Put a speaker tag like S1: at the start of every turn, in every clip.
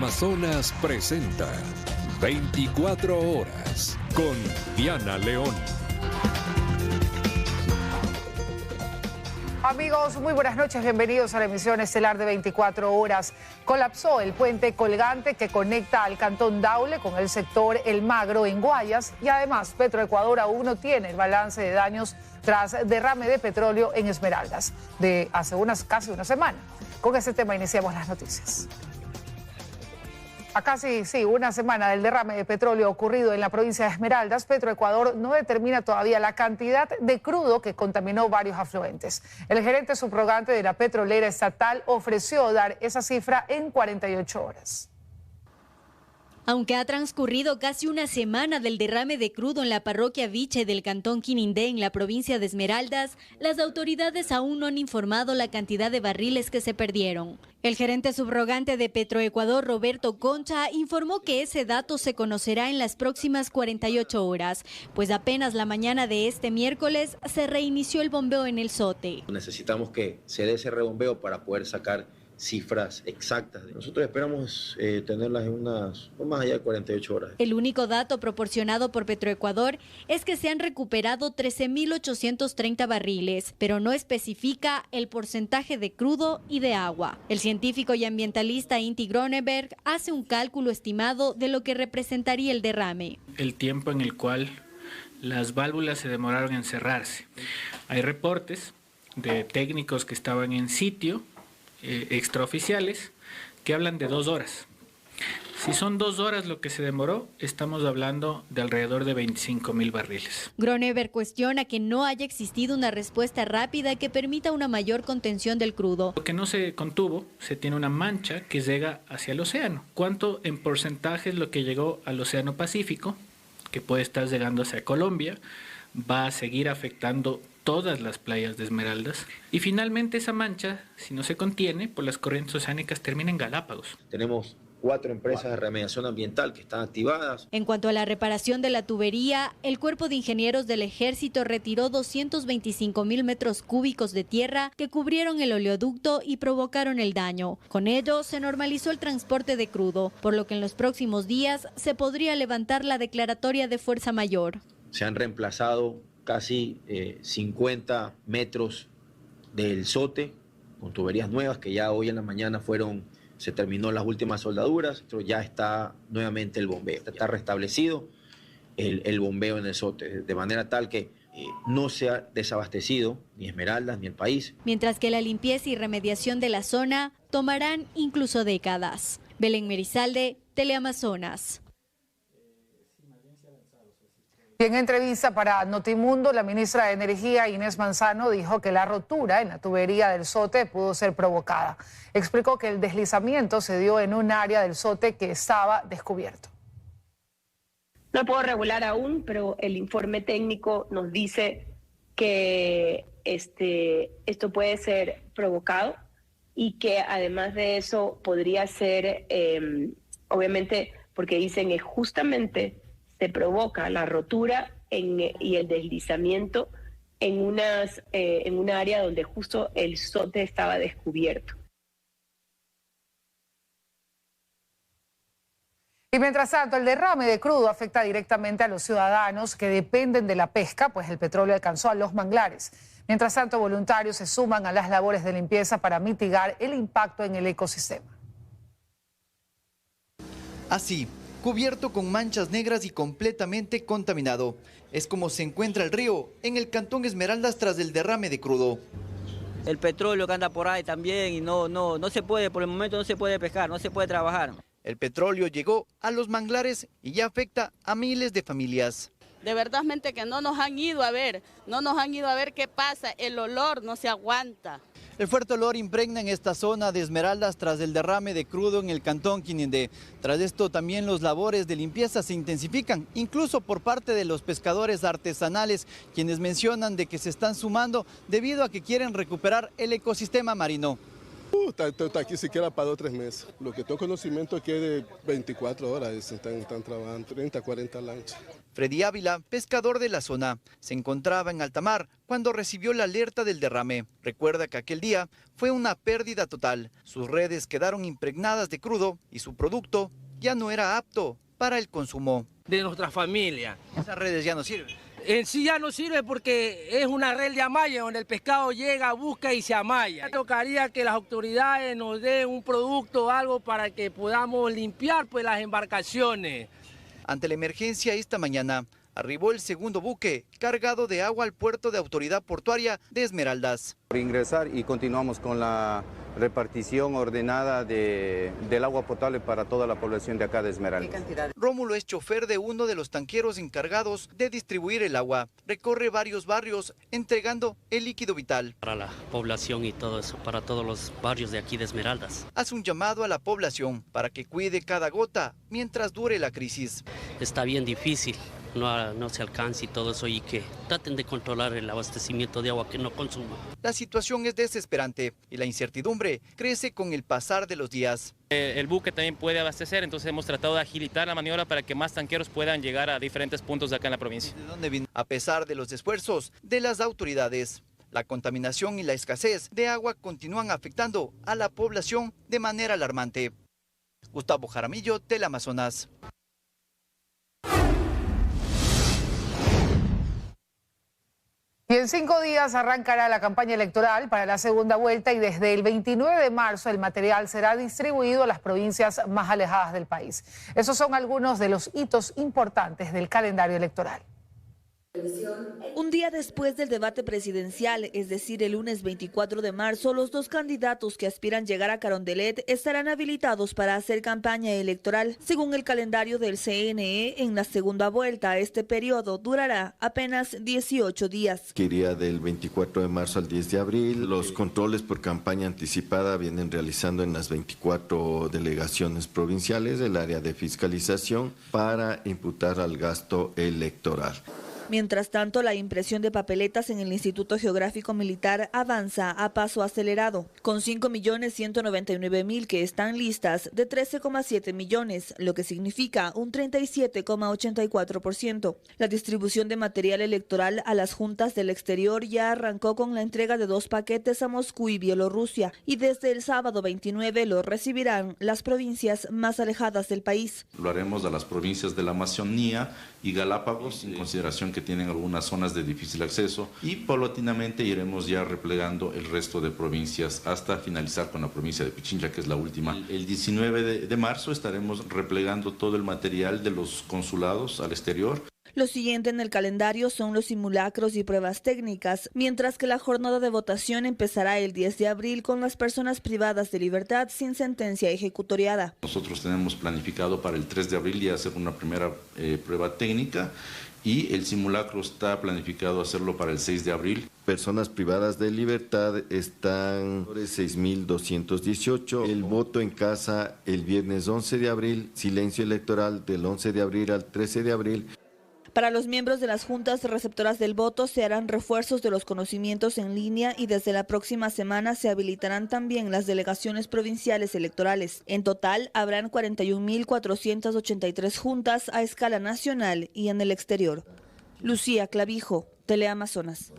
S1: Teleamazonas presenta 24 horas con Diana León.
S2: Amigos, muy buenas noches, bienvenidos a la emisión estelar de 24 horas. Colapsó el puente colgante que conecta al cantón Daule con el sector El Magro en Guayas y además Petroecuador aún no tiene el balance de daños tras derrame de petróleo en Esmeraldas de hace casi una semana. Con este tema iniciamos las noticias. A casi una semana del derrame de petróleo ocurrido en la provincia de Esmeraldas, Petroecuador no determina todavía la cantidad de crudo que contaminó varios afluentes. El gerente subrogante de la petrolera estatal ofreció dar esa cifra en 48 horas.
S3: Aunque ha transcurrido casi una semana del derrame de crudo en la parroquia Viche del cantón Quinindé en la provincia de Esmeraldas, las autoridades aún no han informado la cantidad de barriles que se perdieron. El gerente subrogante de Petroecuador, Roberto Concha, informó que ese dato se conocerá en las próximas 48 horas, pues apenas la mañana de este miércoles se reinició el bombeo en el Sote.
S4: Necesitamos que se dé ese rebombeo para poder sacar cifras exactas. Nosotros esperamos tenerlas en no más allá de 48 horas.
S3: El único dato proporcionado por Petroecuador es que se han recuperado 13.830 barriles, pero no especifica el porcentaje de crudo y de agua. El científico y ambientalista Inti Groneberg hace un cálculo estimado de lo que representaría el derrame.
S5: El tiempo en el cual las válvulas se demoraron en cerrarse. Hay reportes de técnicos que estaban en sitio, extraoficiales, que hablan de 2 horas. Si son 2 horas lo que se demoró, estamos hablando de alrededor de 25.000 barriles.
S3: Groneberg cuestiona que no haya existido una respuesta rápida que permita una mayor contención del crudo.
S5: Lo que no se contuvo, se tiene una mancha que llega hacia el océano. ¿Cuánto en porcentaje es lo que llegó al Océano Pacífico, que puede estar llegando hacia Colombia? Va a seguir afectando todas las playas de Esmeraldas. Y finalmente esa mancha, si no se contiene por las corrientes oceánicas, termina en Galápagos.
S4: Tenemos 4 empresas de remediación ambiental que están activadas.
S3: En cuanto a la reparación de la tubería, el Cuerpo de Ingenieros del Ejército retiró 225.000 metros cúbicos de tierra que cubrieron el oleoducto y provocaron el daño. Con ello, se normalizó el transporte de crudo, por lo que en los próximos días se podría levantar la declaratoria de fuerza mayor.
S4: Se han reemplazado casi 50 metros del Sote con tuberías nuevas que ya hoy en la mañana se terminó las últimas soldaduras, ya está nuevamente el bombeo, está restablecido el bombeo en el Sote, de manera tal que no se ha desabastecido ni Esmeraldas ni el país.
S3: Mientras que la limpieza y remediación de la zona tomarán incluso décadas. Belén Merizalde, Teleamazonas.
S2: Y en entrevista para Notimundo, la ministra de Energía, Inés Manzano, dijo que la rotura en la tubería del Sote pudo ser provocada. Explicó que el deslizamiento se dio en un área del Sote que estaba descubierto.
S6: No puedo regular aún, pero el informe técnico nos dice que esto puede ser provocado y que además de eso podría ser, obviamente, porque dicen que justamente se provoca la rotura y el deslizamiento en un área donde justo el Sote estaba descubierto.
S2: Y mientras tanto, el derrame de crudo afecta directamente a los ciudadanos que dependen de la pesca, pues el petróleo alcanzó a los manglares. Mientras tanto, voluntarios se suman a las labores de limpieza para mitigar el impacto en el ecosistema.
S7: Así, cubierto con manchas negras y completamente contaminado. Es como se encuentra el río en el cantón Esmeraldas tras el derrame de crudo.
S8: El petróleo que anda por ahí también y no se puede, por el momento no se puede pescar, no se puede trabajar.
S7: El petróleo llegó a los manglares y ya afecta a miles de familias.
S9: De verdad que no nos han ido a ver qué pasa, el olor no se aguanta.
S7: El fuerte olor impregna en esta zona de Esmeraldas tras el derrame de crudo en el cantón Quinindé. Tras esto también los labores de limpieza se intensifican, incluso por parte de los pescadores artesanales, quienes mencionan de que se están sumando debido a que quieren recuperar el ecosistema marino.
S10: Está aquí siquiera para 2 o 3 meses. Lo que tengo conocimiento es que de 24 horas están trabajando, 30, 40 lanchas.
S7: Freddy Ávila, pescador de la zona, se encontraba en alta mar cuando recibió la alerta del derrame. Recuerda que aquel día fue una pérdida total. Sus redes quedaron impregnadas de crudo y su producto ya no era apto para el consumo.
S11: De nuestra familia.
S7: Esas redes ya no sirven.
S11: En sí ya no sirve porque es una red de amaya donde el pescado llega, busca y se amaya. Tocaría que las autoridades nos den un producto o algo para que podamos limpiar pues las embarcaciones.
S7: Ante la emergencia esta mañana, arribó el segundo buque cargado de agua al puerto de Autoridad Portuaria de Esmeraldas.
S12: Por ingresar y continuamos con la repartición ordenada del agua potable para toda la población de acá de Esmeraldas.
S7: Rómulo es chofer de uno de los tanqueros encargados de distribuir el agua. Recorre varios barrios entregando el líquido vital.
S13: Para la población y todo eso, para todos los barrios de aquí de Esmeraldas.
S7: Hace un llamado a la población para que cuide cada gota mientras dure la crisis.
S13: Está bien difícil, no se alcanza y todo eso, y que traten de controlar el abastecimiento de agua que no consuman.
S7: La situación es desesperante y la incertidumbre crece con el pasar de los días.
S14: El buque también puede abastecer, entonces hemos tratado de agilitar la maniobra para que más tanqueros puedan llegar a diferentes puntos de acá en la provincia.
S7: ¿De dónde viene? A pesar de los esfuerzos de las autoridades, la contaminación y la escasez de agua continúan afectando a la población de manera alarmante. Gustavo Jaramillo, Teleamazonas.
S2: Y en 5 días arrancará la campaña electoral para la segunda vuelta y desde el 29 de marzo el material será distribuido a las provincias más alejadas del país. Esos son algunos de los hitos importantes del calendario electoral.
S15: Un día después del debate presidencial, es decir, el lunes 24 de marzo, los 2 candidatos que aspiran llegar a Carondelet estarán habilitados para hacer campaña electoral. Según el calendario del CNE, en la segunda vuelta, este periodo durará apenas 18 días.
S16: Que iría del 24 de marzo al 10 de abril. Los controles por campaña anticipada vienen realizando en las 24 delegaciones provinciales del área de fiscalización para imputar al gasto electoral.
S15: Mientras tanto, la impresión de papeletas en el Instituto Geográfico Militar avanza a paso acelerado, con 5.199.000 que están listas de 13,7 millones, lo que significa un 37,84%. La distribución de material electoral a las juntas del exterior ya arrancó con la entrega de 2 paquetes a Moscú y Bielorrusia, y desde el sábado 29 lo recibirán las provincias más alejadas del país.
S17: Lo haremos a las provincias de la Amazonía y Galápagos, en consideración que tienen algunas zonas de difícil acceso, y paulatinamente iremos ya replegando el resto de provincias hasta finalizar con la provincia de Pichincha, que es la última. El 19 de marzo estaremos replegando todo el material de los consulados al exterior.
S15: Lo siguiente en el calendario son los simulacros y pruebas técnicas, mientras que la jornada de votación empezará el 10 de abril con las personas privadas de libertad sin sentencia ejecutoriada.
S17: Nosotros tenemos planificado para el 3 de abril ya hacer una primera prueba técnica, y el simulacro está planificado hacerlo para el 6 de abril.
S16: Personas privadas de libertad están 6.218. El voto en casa el viernes 11 de abril, silencio electoral del 11 de abril al 13 de abril.
S15: Para los miembros de las juntas receptoras del voto se harán refuerzos de los conocimientos en línea y desde la próxima semana se habilitarán también las delegaciones provinciales electorales. En total habrán 41.483 juntas a escala nacional y en el exterior. Lucía Clavijo, Teleamazonas.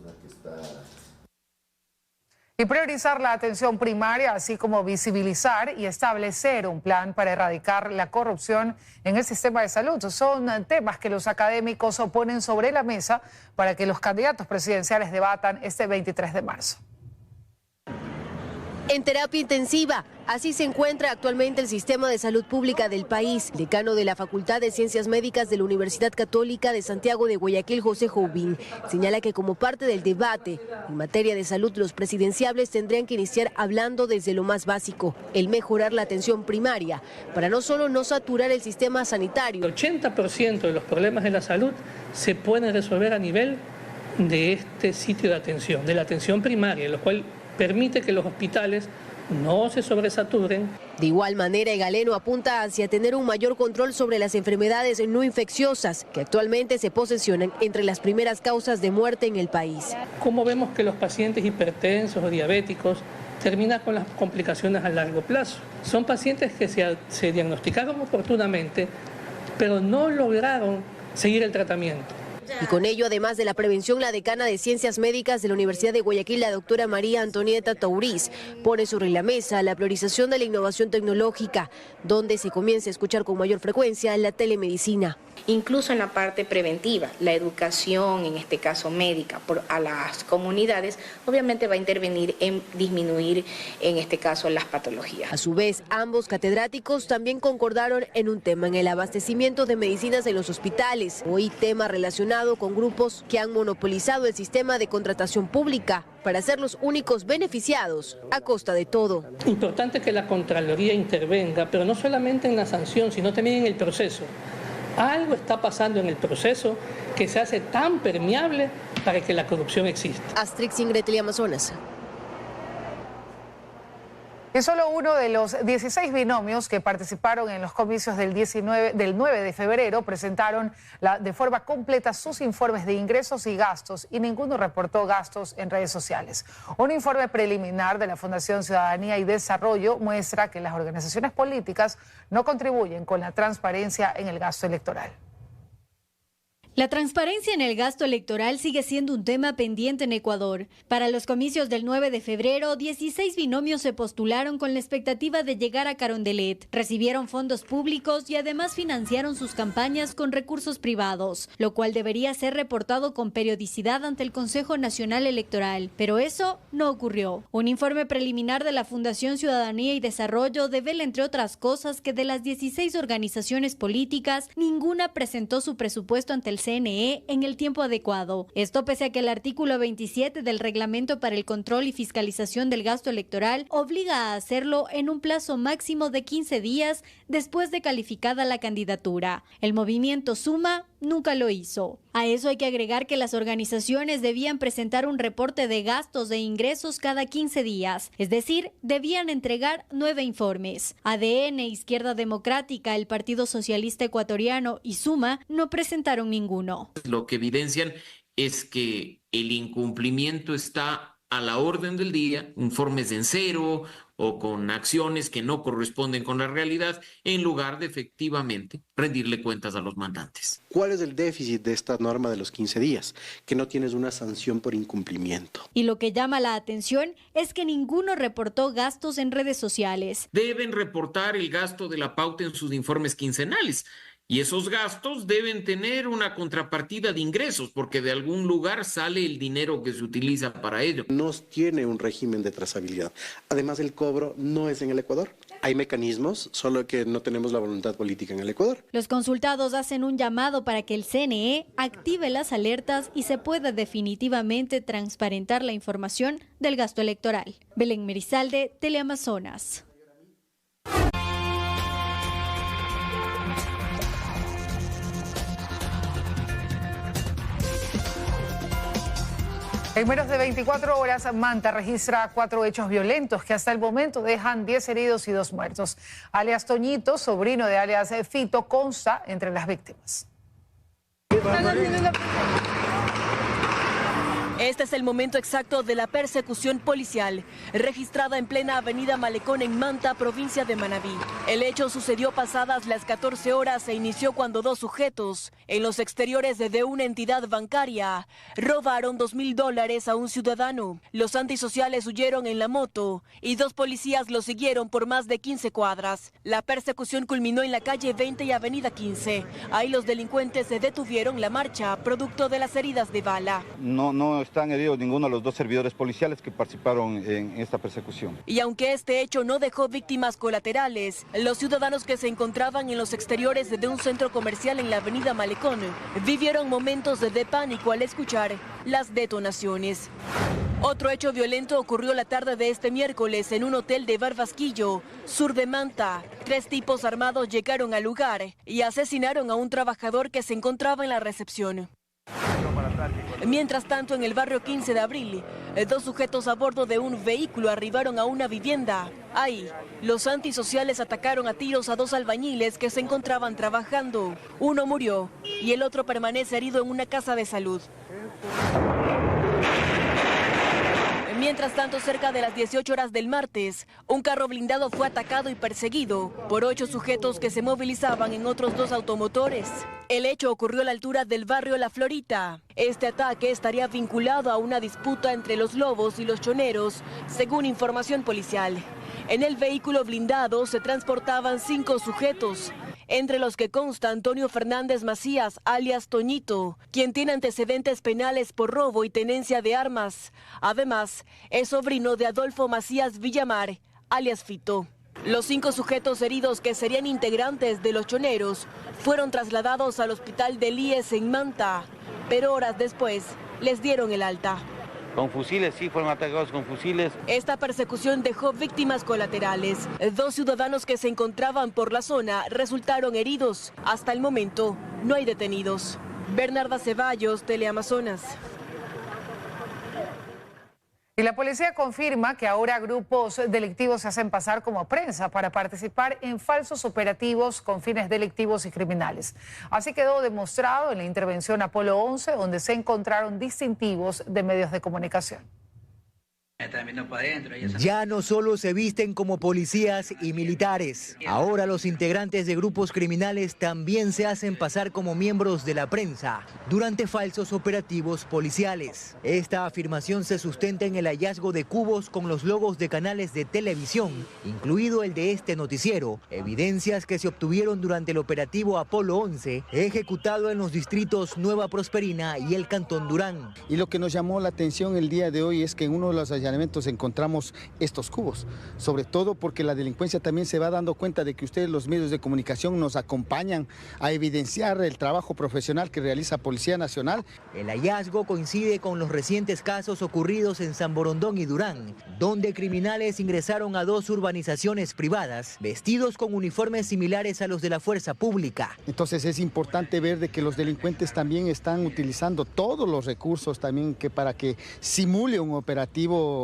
S2: Y priorizar la atención primaria, así como visibilizar y establecer un plan para erradicar la corrupción en el sistema de salud. Son temas que los académicos ponen sobre la mesa para que los candidatos presidenciales debatan este 23 de marzo.
S18: En terapia intensiva, así se encuentra actualmente el sistema de salud pública del país. El decano de la Facultad de Ciencias Médicas de la Universidad Católica de Santiago de Guayaquil, José Joubin, señala que como parte del debate en materia de salud, los presidenciables tendrían que iniciar hablando desde lo más básico, el mejorar la atención primaria, para no solo no saturar el sistema sanitario.
S19: El 80% de los problemas de la salud se pueden resolver a nivel de este sitio de atención, de la atención primaria, lo cual permite que los hospitales no se sobresaturen.
S18: De igual manera, Galeno apunta hacia tener un mayor control sobre las enfermedades no infecciosas, que actualmente se posicionan entre las primeras causas de muerte en el país.
S19: ¿Cómo vemos que los pacientes hipertensos o diabéticos termina con las complicaciones a largo plazo. Son pacientes que se diagnosticaron oportunamente, pero no lograron seguir el tratamiento.
S18: Y con ello, además de la prevención, la decana de Ciencias Médicas de la Universidad de Guayaquil, la doctora María Antonieta Tauriz, pone sobre la mesa la priorización de la innovación tecnológica, donde se comienza a escuchar con mayor frecuencia la telemedicina.
S20: Incluso en la parte preventiva, la educación, en este caso médica, a las comunidades, obviamente va a intervenir en disminuir, en este caso, las patologías.
S18: A su vez, ambos catedráticos también concordaron en un tema, en el abastecimiento de medicinas en los hospitales, hoy tema relacionado con grupos que han monopolizado el sistema de contratación pública para ser los únicos beneficiados a costa de todo.
S19: Importante que la Contraloría intervenga, pero no solamente en la sanción, sino también en el proceso. Algo está pasando en el proceso que se hace tan permeable para que la corrupción exista.
S18: Astrix Ingrid, Amazonas.
S2: Es solo uno de los 16 binomios que participaron en los comicios del 9 de febrero presentaron de forma completa sus informes de ingresos y gastos y ninguno reportó gastos en redes sociales. Un informe preliminar de la Fundación Ciudadanía y Desarrollo muestra que las organizaciones políticas no contribuyen con la transparencia en el gasto electoral.
S3: La transparencia en el gasto electoral sigue siendo un tema pendiente en Ecuador. Para los comicios del 9 de febrero, 16 binomios se postularon con la expectativa de llegar a Carondelet. Recibieron fondos públicos y además financiaron sus campañas con recursos privados, lo cual debería ser reportado con periodicidad ante el Consejo Nacional Electoral. Pero eso no ocurrió. Un informe preliminar de la Fundación Ciudadanía y Desarrollo devela, entre otras cosas, que de las 16 organizaciones políticas, ninguna presentó su presupuesto ante el CNE en el tiempo adecuado. Esto pese a que el artículo 27 del Reglamento para el Control y Fiscalización del Gasto Electoral obliga a hacerlo en un plazo máximo de 15 días después de calificada la candidatura. El movimiento Suma nunca lo hizo. A eso hay que agregar que las organizaciones debían presentar un reporte de gastos e ingresos cada 15 días, es decir, debían entregar 9 informes. ADN, Izquierda Democrática, el Partido Socialista Ecuatoriano y Suma no presentaron ninguno.
S21: Lo que evidencian es que el incumplimiento está a la orden del día, informes en cero o con acciones que no corresponden con la realidad, en lugar de efectivamente rendirle cuentas a los mandantes.
S22: ¿Cuál es el déficit de esta norma de los 15 días? Que no tienes una sanción por incumplimiento.
S3: Y lo que llama la atención es que ninguno reportó gastos en redes sociales.
S21: Deben reportar el gasto de la pauta en sus informes quincenales. Y esos gastos deben tener una contrapartida de ingresos, porque de algún lugar sale el dinero que se utiliza para ello.
S22: No tiene un régimen de trazabilidad. Además, el cobro no es en el Ecuador. Hay mecanismos, solo que no tenemos la voluntad política en el Ecuador.
S3: Los consultados hacen un llamado para que el CNE active las alertas y se pueda definitivamente transparentar la información del gasto electoral. Belén Merizalde, Teleamazonas.
S2: En menos de 24 horas, Manta registra 4 hechos violentos que hasta el momento dejan 10 heridos y 2 muertos. Alias Toñito, sobrino de alias Fito, consta entre las víctimas.
S23: Este es el momento exacto de la persecución policial, registrada en plena avenida Malecón en Manta, provincia de Manabí. El hecho sucedió pasadas las 14 horas e inició cuando 2 sujetos, en los exteriores de una entidad bancaria, robaron $2.000 a un ciudadano. Los antisociales huyeron en la moto y 2 policías los siguieron por más de 15 cuadras. La persecución culminó en la calle 20 y avenida 15. Ahí los delincuentes se detuvieron la marcha, producto de las heridas de bala.
S24: No están heridos ninguno de los 2 servidores policiales que participaron en esta persecución.
S23: Y aunque este hecho no dejó víctimas colaterales, los ciudadanos que se encontraban en los exteriores de un centro comercial en la avenida Malecón vivieron momentos de pánico al escuchar las detonaciones. Otro hecho violento ocurrió la tarde de este miércoles en un hotel de Barbasquillo, sur de Manta. 3 tipos armados llegaron al lugar y asesinaron a un trabajador que se encontraba en la recepción. Mientras tanto, en el barrio 15 de abril, 2 sujetos a bordo de un vehículo arribaron a una vivienda. Ahí, los antisociales atacaron a tiros a 2 albañiles que se encontraban trabajando. Uno murió y el otro permanece herido en una casa de salud. Mientras tanto, cerca de las 18 horas del martes, un carro blindado fue atacado y perseguido por 8 sujetos que se movilizaban en otros 2 automotores. El hecho ocurrió a la altura del barrio La Florita. Este ataque estaría vinculado a una disputa entre los lobos y los choneros, según información policial. En el vehículo blindado se transportaban 5 sujetos, entre los que consta Antonio Fernández Macías, alias Toñito, quien tiene antecedentes penales por robo y tenencia de armas. Además, es sobrino de Adolfo Macías Villamar, alias Fito. Los 5 sujetos heridos, que serían integrantes de los choneros, fueron trasladados al hospital del IES en Manta, pero horas después les dieron el alta.
S1: Con fusiles, sí, fueron atacados con fusiles.
S23: Esta persecución dejó víctimas colaterales. 2 ciudadanos que se encontraban por la zona resultaron heridos. Hasta el momento, no hay detenidos. Bernarda Ceballos, Teleamazonas.
S2: Y la policía confirma que ahora grupos delictivos se hacen pasar como prensa para participar en falsos operativos con fines delictivos y criminales. Así quedó demostrado en la intervención Apolo 11, donde se encontraron distintivos de medios de comunicación.
S4: Ya no solo se visten como policías y militares, ahora los integrantes de grupos criminales también se hacen pasar como miembros de la prensa durante falsos operativos policiales. Esta afirmación se sustenta en el hallazgo de cubos con los logos de canales de televisión, incluido el de este noticiero, evidencias que se obtuvieron durante el operativo Apolo 11, ejecutado en los distritos Nueva Prosperina y el Cantón Durán.
S5: Y lo que nos llamó la atención el día de hoy es que en uno de los allanamientos encontramos estos cubos, sobre todo porque la delincuencia también se va dando cuenta de que ustedes, los medios de comunicación, nos acompañan a evidenciar el trabajo profesional que realiza Policía Nacional.
S4: El hallazgo coincide con los recientes casos ocurridos en San Borondón y Durán, donde criminales ingresaron a 2 urbanizaciones privadas, vestidos con uniformes similares a los de la fuerza pública.
S5: Entonces es importante ver de que los delincuentes también están utilizando todos los recursos también para que simule un operativo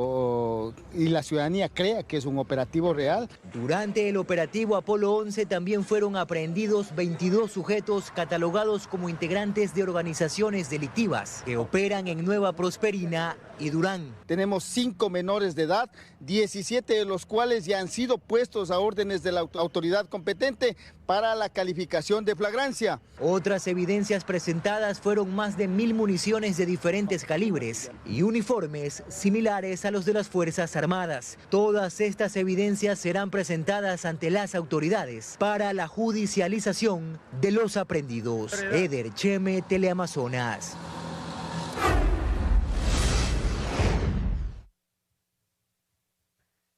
S5: y la ciudadanía crea que es un operativo real.
S4: Durante el operativo Apolo 11 también fueron aprehendidos 22 sujetos catalogados como integrantes de organizaciones delictivas que operan en Nueva Prosperina y Durán.
S5: Tenemos 5 menores de edad, 17 de los cuales ya han sido puestos a órdenes de la autoridad competente para la calificación de flagrancia.
S4: Otras evidencias presentadas fueron más de 1000 municiones de diferentes calibres y uniformes similares a los de las Fuerzas Armadas. Todas estas evidencias serán presentadas ante las autoridades para la judicialización de los aprehendidos. Eder Cheme, Teleamazonas.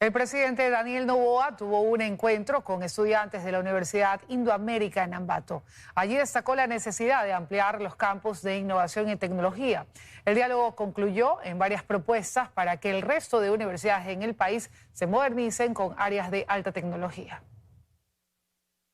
S2: El presidente Daniel Noboa tuvo un encuentro con estudiantes de la Universidad Indoamérica en Ambato. Allí destacó la necesidad de ampliar los campos de innovación y tecnología. El diálogo concluyó en varias propuestas para que el resto de universidades en el país se modernicen con áreas de alta tecnología.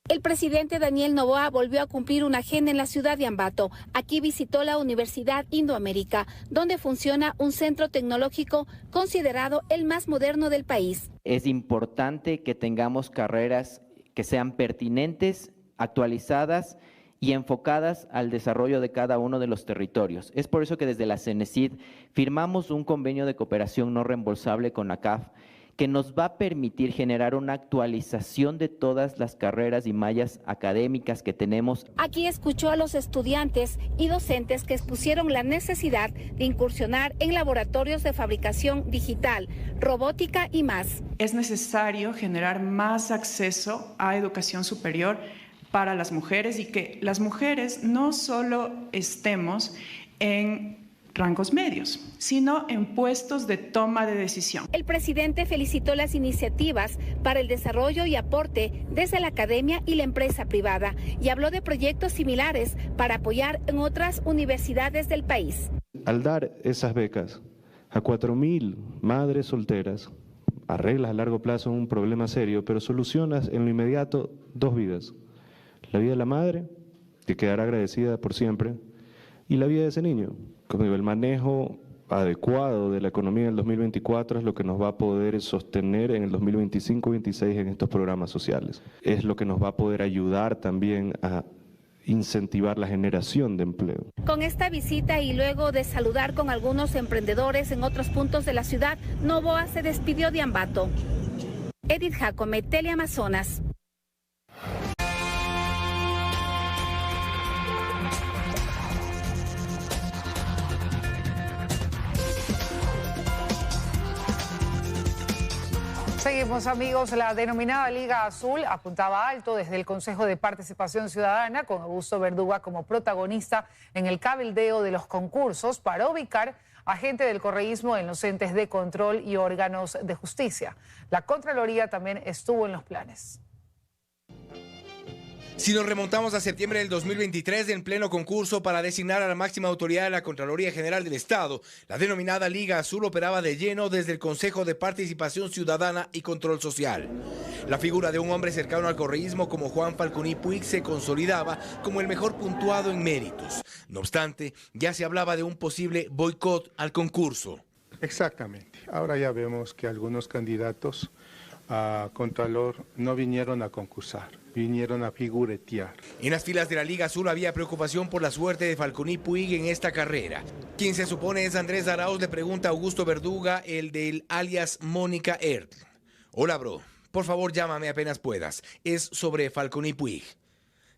S6: El presidente Daniel Noboa volvió a cumplir una agenda en la ciudad de Ambato. Aquí visitó la Universidad Indoamérica, donde funciona un centro tecnológico considerado el más moderno del país.
S25: Es importante que tengamos carreras que sean pertinentes, actualizadas y enfocadas al desarrollo de cada uno de los territorios. Es por eso que desde la CENESID firmamos un convenio de cooperación no reembolsable con ACAF, que nos va a permitir generar una actualización de todas las carreras y mallas académicas que tenemos.
S6: Aquí escuchó a los estudiantes y docentes que expusieron la necesidad de incursionar en laboratorios de fabricación digital, robótica y más.
S26: Es necesario generar más acceso a educación superior para las mujeres y que las mujeres no solo estemos en rangos medios, sino en puestos de toma de decisión.
S6: El presidente felicitó las iniciativas para el desarrollo y aporte desde la academia y la empresa privada y habló de proyectos similares para apoyar en otras universidades del país.
S27: Al dar esas becas a 4.000 madres solteras, arreglas a largo plazo un problema serio, pero solucionas en lo inmediato 2 vidas. La vida de la madre, que quedará agradecida por siempre, y la vida de ese niño. Como digo, el manejo adecuado de la economía en el 2024 es lo que nos va a poder sostener en el 2025-26 en estos programas sociales. Es lo que nos va a poder ayudar también a incentivar la generación de empleo.
S6: Con esta visita y luego de saludar con algunos emprendedores en otros puntos de la ciudad, Noboa se despidió de Ambato. Edith Jacome, Teleamazonas.
S2: Seguimos, amigos. La denominada Liga Azul apuntaba alto desde el Consejo de Participación Ciudadana, con Augusto Verduga como protagonista en el cabildeo de los concursos para ubicar a gente del correísmo en los entes de control y órganos de justicia. La Contraloría también estuvo en los planes.
S8: Si nos remontamos a septiembre del 2023, en pleno concurso para designar a la máxima autoridad de la Contraloría General del Estado, la denominada Liga Azul operaba de lleno desde el Consejo de Participación Ciudadana y Control Social. La figura de un hombre cercano al correísmo como Juan Falconi Puig se consolidaba como el mejor puntuado en méritos. No obstante, ya se hablaba de un posible boicot al concurso.
S9: Exactamente. Ahora ya vemos que algunos candidatos a Contralor no vinieron a concursar, vinieron a figuretear.
S8: En las filas de la Liga Azul había preocupación por la suerte de Falconi Puig en esta carrera. Quien se supone es Andrés Arauz le pregunta a Augusto Verduga, el del alias Mónica Ert. Hola, bro. Por favor, llámame apenas puedas. Es sobre Falconi Puig.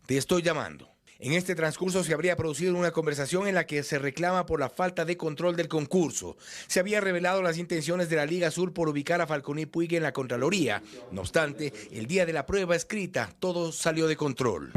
S8: Te estoy llamando. En este transcurso se habría producido una conversación en la que se reclama por la falta de control del concurso. Se había revelado las intenciones de la Liga Azul por ubicar a Falconi Puig en la Contraloría. No obstante, el día de la prueba escrita, todo salió de control.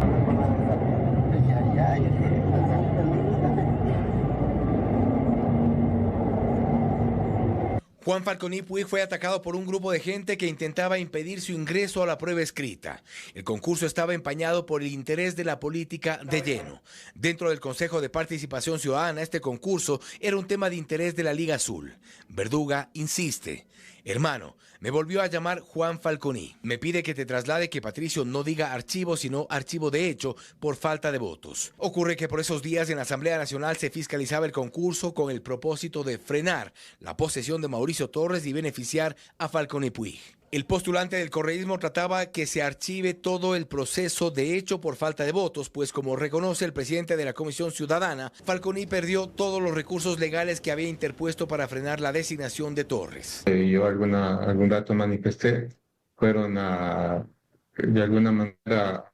S8: Juan Falconi Puig fue atacado por un grupo de gente que intentaba impedir su ingreso a la prueba escrita. El concurso estaba empañado por el interés de la política de lleno. Dentro del Consejo de Participación Ciudadana, este concurso era un tema de interés de la Liga Azul. Verduga insiste. Hermano, me volvió a llamar Juan Falconi. Me pide que te traslade que Patricio no diga archivo, sino archivo de hecho, por falta de votos. Ocurre que por esos días en la Asamblea Nacional se fiscalizaba el concurso con el propósito de frenar la posesión de Mauricio Torres y beneficiar a Falconi Puig. El postulante del correísmo trataba que se archive todo el proceso de hecho por falta de votos, pues como reconoce el presidente de la Comisión Ciudadana, Falconi perdió todos los recursos legales que había interpuesto para frenar la designación de Torres.
S10: Yo algún dato manifesté, fueron de alguna manera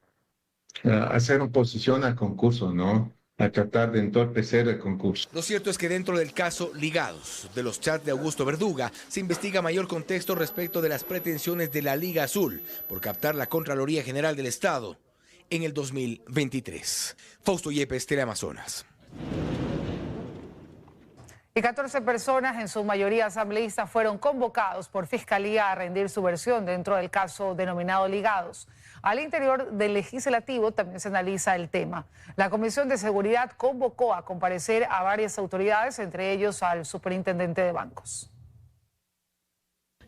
S10: a hacer oposición al concurso, ¿no? A tratar de entorpecer el concurso.
S8: Lo cierto es que dentro del caso Ligados, de los chats de Augusto Verduga, se investiga mayor contexto respecto de las pretensiones de la Liga Azul por captar la Contraloría General del Estado en el 2023. Fausto Yepes, Teleamazonas.
S2: Y 14 personas, en su mayoría asambleístas, fueron convocados por Fiscalía a rendir su versión dentro del caso denominado Ligados. Al interior del Legislativo también se analiza el tema. La Comisión de Seguridad convocó a comparecer a varias autoridades, entre ellos al superintendente de bancos.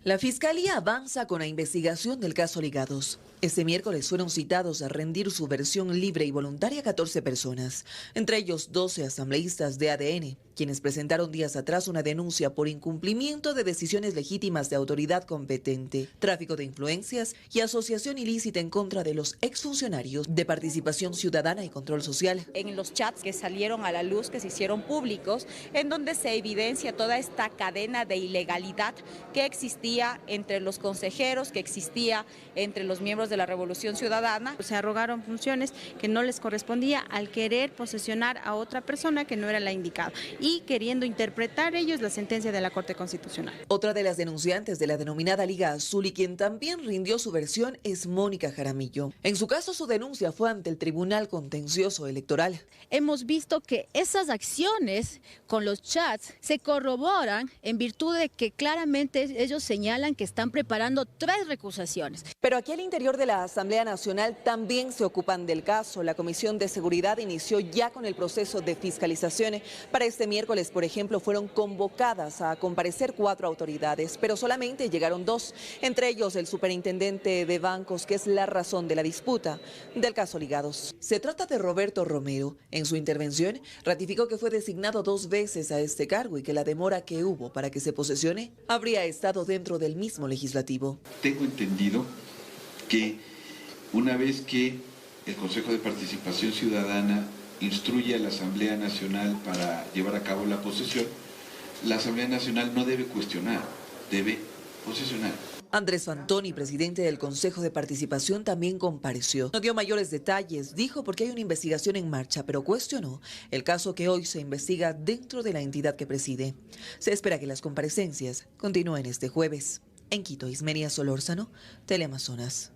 S11: La Fiscalía avanza con la investigación del caso Ligados. Este miércoles fueron citados a rendir su versión libre y voluntaria 14 personas, entre ellos 12 asambleístas de ADN, quienes presentaron días atrás una denuncia por incumplimiento de decisiones legítimas de autoridad competente, tráfico de influencias y asociación ilícita en contra de los exfuncionarios de Participación Ciudadana y Control Social.
S12: En los chats que salieron a la luz, que se hicieron públicos, en donde se evidencia toda esta cadena de ilegalidad que existía entre los consejeros, que existía entre los miembros de la Revolución Ciudadana.
S13: Se arrogaron funciones que no les correspondía al querer posesionar a otra persona que no era la indicada y queriendo interpretar ellos la sentencia de la Corte Constitucional.
S11: Otra de las denunciantes de la denominada Liga Azul y quien también rindió su versión es Mónica Jaramillo. En su caso, su denuncia fue ante el Tribunal Contencioso Electoral.
S14: Hemos visto que esas acciones con los chats se corroboran en virtud de que claramente ellos señalan que están preparando 3 recusaciones.
S11: Pero aquí al interior de la Asamblea Nacional también se ocupan del caso. La Comisión de Seguridad inició ya con el proceso de fiscalización. Para este miércoles, por ejemplo, fueron convocadas a comparecer 4 autoridades, pero solamente llegaron 2, entre ellos el superintendente de bancos, que es la razón de la disputa del caso Ligados. Se trata de Roberto Romero. En su intervención, ratificó que fue designado 2 veces a este cargo y que la demora que hubo para que se posesione habría estado dentro del mismo legislativo.
S28: Tengo entendido que una vez que
S7: el Consejo de Participación Ciudadana instruye a la Asamblea Nacional para llevar a cabo la posesión, la Asamblea Nacional no debe cuestionar, debe posesionar.
S11: Andrés Fantoni, presidente del Consejo de Participación, también compareció. No dio mayores detalles, dijo porque hay una investigación en marcha, pero cuestionó el caso que hoy se investiga dentro de la entidad que preside. Se espera que las comparecencias continúen este jueves. En Quito, Ismenia Solórzano, Teleamazonas.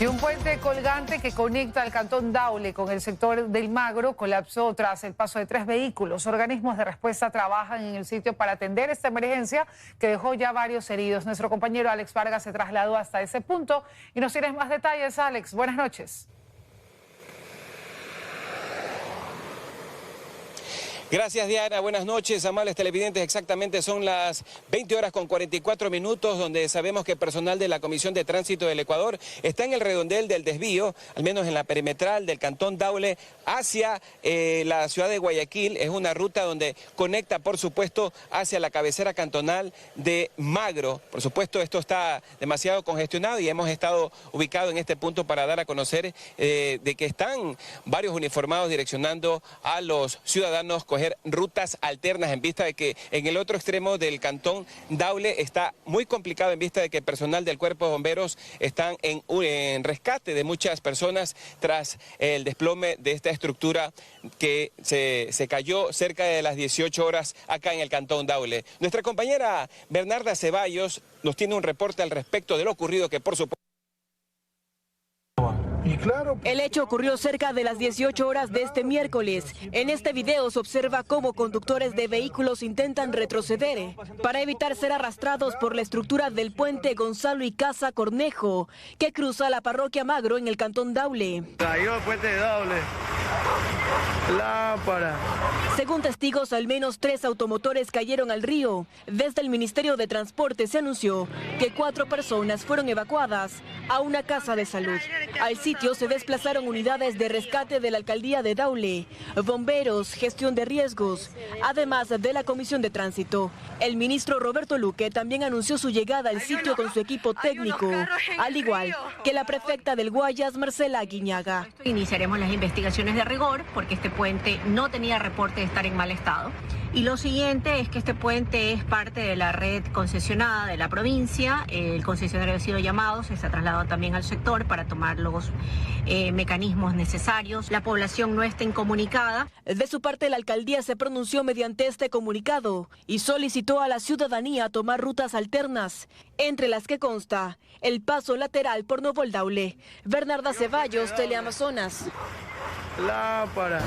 S2: Y un puente colgante que conecta al cantón Daule con el sector del Magro colapsó tras el paso de 3 vehículos. Organismos de respuesta trabajan en el sitio para atender esta emergencia que dejó ya varios heridos. Nuestro compañero Alex Vargas se trasladó hasta ese punto y nos tienes más detalles, Alex. Buenas noches.
S15: Gracias, Diana. Buenas noches, amables televidentes. Exactamente son las 20 horas con 44 minutos, donde sabemos que personal de la Comisión de Tránsito del Ecuador está en el redondel del desvío, al menos en la perimetral del cantón Daule, hacia la ciudad de Guayaquil. Es una ruta donde conecta, por supuesto, hacia la cabecera cantonal de Magro. Por supuesto, esto está demasiado congestionado y hemos estado ubicados en este punto para dar a conocer de que están varios uniformados direccionando a los ciudadanos coger rutas alternas en vista de que en el otro extremo del cantón Daule está muy complicado en vista de que el personal del Cuerpo de Bomberos están en rescate de muchas personas tras el desplome de esta estructura que se cayó cerca de las 18 horas acá en el cantón Daule. Nuestra compañera Bernarda Ceballos nos tiene un reporte al respecto de lo ocurrido que por supuesto...
S23: El hecho ocurrió cerca de las 18 horas de este miércoles. En este video se observa cómo conductores de vehículos intentan retroceder para evitar ser arrastrados por la estructura del puente Gonzalo Icaza Cornejo, que cruza la parroquia Magro en el cantón Daule.
S16: Cayó el puente de Daule. Lámpara.
S23: Según testigos, al menos 3 automotores cayeron al río. Desde el Ministerio de Transporte se anunció que 4 personas fueron evacuadas a una casa de salud. Al sitio se desplazaron unidades de rescate de la alcaldía de Daule, bomberos, gestión de riesgos, además de la Comisión de Tránsito. El ministro Roberto Luque también anunció su llegada al sitio con su equipo técnico, al igual que la prefecta del Guayas, Marcela Guiñaga.
S17: Iniciaremos las investigaciones de rigor porque este puente no tenía reporte de estar en mal estado. Y lo siguiente es que este puente es parte de la red concesionada de la provincia. El concesionario ha sido llamado, se ha trasladado también al sector para tomar los mecanismos necesarios. La población no está incomunicada.
S23: De su parte, la alcaldía se pronunció mediante este comunicado y solicitó a la ciudadanía tomar rutas alternas, entre las que consta el paso lateral por Nuevo Daule. Bernarda Ceballos, Teleamazonas.
S16: Lámpara.